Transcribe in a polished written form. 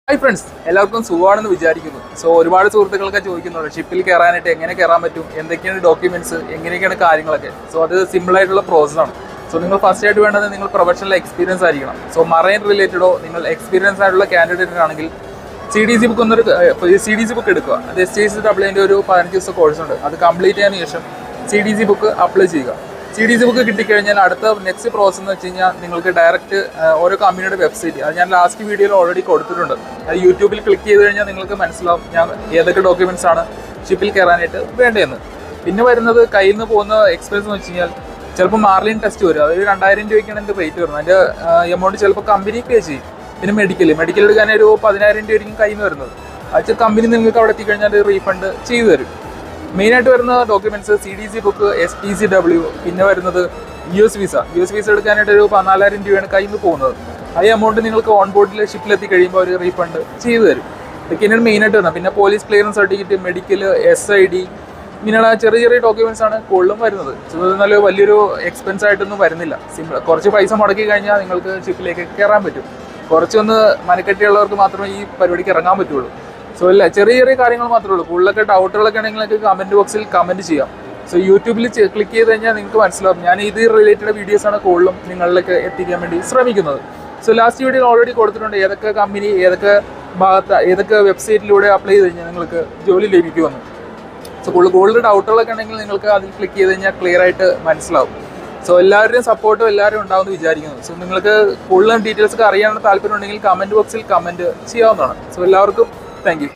Hi friends, എല്ലാവർക്കും സുഖമാണെന്ന് വിചാരിക്കുന്നു. ഒരുപാട് സുഹൃത്തുക്കൾക്ക് ചോദിക്കുന്നുണ്ട് ഷിപ്പിൽ കയറാനായിട്ട് എങ്ങനെ കയറാൻ പറ്റും, എന്തൊക്കെയാണ് ഡോക്യുമെന്റ്സ്, എങ്ങനെയൊക്കെയാണ് കാര്യങ്ങളൊക്കെ. അത് സിമ്പിൾ ആയിട്ടുള്ള പ്രോസസ്സാണ്. നിങ്ങൾ ഫസ്റ്റ് ആയിട്ട് വേണ്ടത് നിങ്ങൾ പ്രൊഫഷണൽ എക്സ്പീരിയൻസ് ആയിരിക്കണം. മറൈൻ റിലേറ്റഡോ നിങ്ങൾ എക്സ്പീരിയൻസ് ആയിട്ടുള്ള കാൻഡിഡേറ്റ് ആണെങ്കിൽ CDC ബുക്ക് CDC ബുക്ക് എടുക്കുക. അത് STCW ഒരു 15 ദിവസത്തെ കോഴ്സ് ഉണ്ട്. അത് കംപ്ലീറ്റ് ചെയ്തതിനു ശേഷം CDC ബുക്ക് അപ്ലൈ ചെയ്യുക. CDC ബുക്ക് കിട്ടിക്കഴിഞ്ഞാൽ അടുത്ത നെക്സ്റ്റ് പ്രോസസ് എന്ന് വെച്ച് കഴിഞ്ഞാൽ നിങ്ങൾക്ക് ഡയറക്റ്റ് ഓരോ കമ്പനിയുടെ വെബ്സൈറ്റ്, അത് ഞാൻ ലാസ്റ്റ് വീഡിയോയിൽ ഓൾറെഡി കൊടുത്തിട്ടുണ്ട്. അത് യൂട്യൂബിൽ ക്ലിക്ക് ചെയ്ത് കഴിഞ്ഞാൽ നിങ്ങൾക്ക് മനസ്സിലാവും ഞാൻ ഏതൊക്കെ ഡോക്യുമെന്റ്സ് ആണ് ഷിപ്പിൽ കയറാനായിട്ട് വേണ്ടതെന്ന്. പിന്നെ വരുന്നത് കയ്യിൽ നിന്ന് പോകുന്ന എക്സ്പെൻസ് എന്ന് വെച്ച് കഴിഞ്ഞാൽ ചിലപ്പോൾ മാർലിൻ ടെസ്റ്റ് വരും. അതൊരു 2000 രൂപയ്ക്കാണ് എൻ്റെ റേറ്റ് വരുന്നത്. അതിൻ്റെ എമൗണ്ട് ചിലപ്പോൾ കമ്പനി പേ ചെയ്യും. പിന്നെ മെഡിക്കൽ എടുക്കാൻ ഒരു 10,000 രൂപയായിരിക്കും കയ്യിൽ നിന്ന് വരുന്നത്. അത് കമ്പനി നിങ്ങൾക്ക് അവിടെ എത്തിക്കഴിഞ്ഞാൽ റീഫണ്ട് ചെയ്തു തരും. മെയിനായിട്ട് വരുന്ന ഡോക്യുമെന്റ്സ് CDC ബുക്ക്, STCW, പിന്നെ വരുന്നത് US വിസ എടുക്കാനായിട്ട് ഒരു 14,000 രൂപയാണ് കയ്യിൽ നിന്ന് പോകുന്നത്. ആ എമൗണ്ട് നിങ്ങൾക്ക് ഓൺ ബോർഡിൽ ഷിപ്പിലെത്തി കഴിയുമ്പോൾ ഒരു റീഫണ്ട് ചെയ്തു തരും. ഇതൊക്കെയാണ് മെയിനായിട്ട് വരുന്നത്. പിന്നെ police clearance certificate, medical, SID, ഇങ്ങനെയുള്ള ചെറിയ ചെറിയ ഡോക്യുമെന്റ്സ് ആണ് കൂടുതലും വരുന്നത്. നല്ല വലിയൊരു എക്സ്പെൻസ് ആയിട്ടൊന്നും വരുന്നില്ല. സിമ്പിൾ, കുറച്ച് പൈസ മുടക്കി കഴിഞ്ഞാൽ നിങ്ങൾക്ക് ഷിപ്പിലേക്ക് കയറാൻ പറ്റും. കുറച്ചൊന്ന് മനക്കെട്ടിയുള്ളവർക്ക് മാത്രമേ ഈ പരിപാടിക്ക് ഇറങ്ങാൻ പറ്റുള്ളൂ. ഇല്ല, ചെറിയ ചെറിയ കാര്യങ്ങൾ മാത്രമേ ഉള്ളൂ. കൂടുതലൊക്കെ ഡൗട്ടുകളൊക്കെ ആണെങ്കിൽ നിങ്ങൾക്ക് കമന്റ് ബോക്സിൽ കമന്റ് ചെയ്യാം. യൂട്യൂബിൽ ക്ലിക്ക് ചെയ്ത് കഴിഞ്ഞാൽ നിങ്ങൾക്ക് മനസ്സിലാവും. ഞാൻ ഇത് റിലേറ്റഡ് വീഡിയോസാണ് കൂടുതലും നിങ്ങളിലേക്ക് എത്തിക്കാൻ വേണ്ടി ശ്രമിക്കുന്നത്. ലാസ്റ്റ് വീഡിയോയിൽ ഓൾറെഡി കൊടുത്തിട്ടുണ്ട് ഏതൊക്കെ കമ്പനി, ഏതൊക്കെ ഭാഗത്ത്, ഏതൊക്കെ വെബ്സൈറ്റിലൂടെ അപ്ലൈ ചെയ്ത് കഴിഞ്ഞാൽ നിങ്ങൾക്ക് ജോലി ലഭിക്കുമെന്ന്. കൂടുതൽ ഡൗട്ടുകളൊക്കെ ഉണ്ടെങ്കിൽ നിങ്ങൾക്ക് അതിൽ ക്ലിക്ക് ചെയ്ത് കഴിഞ്ഞാൽ ക്ലിയർ ആയിട്ട് മനസ്സിലാവും. എല്ലാവരുടെയും സപ്പോർട്ടും എല്ലാവരും ഉണ്ടാവുമെന്ന് വിചാരിക്കുന്നു. നിങ്ങൾക്ക് കൂടുതൽ ഡീറ്റെയിൽസ് ഒക്കെ അറിയാനുള്ള താല്പര്യം ഉണ്ടെങ്കിൽ കമന്റ് ബോക്സിൽ കമന്റ് ചെയ്യാവുന്നതാണ്. എല്ലാവർക്കും താങ്ക് യു.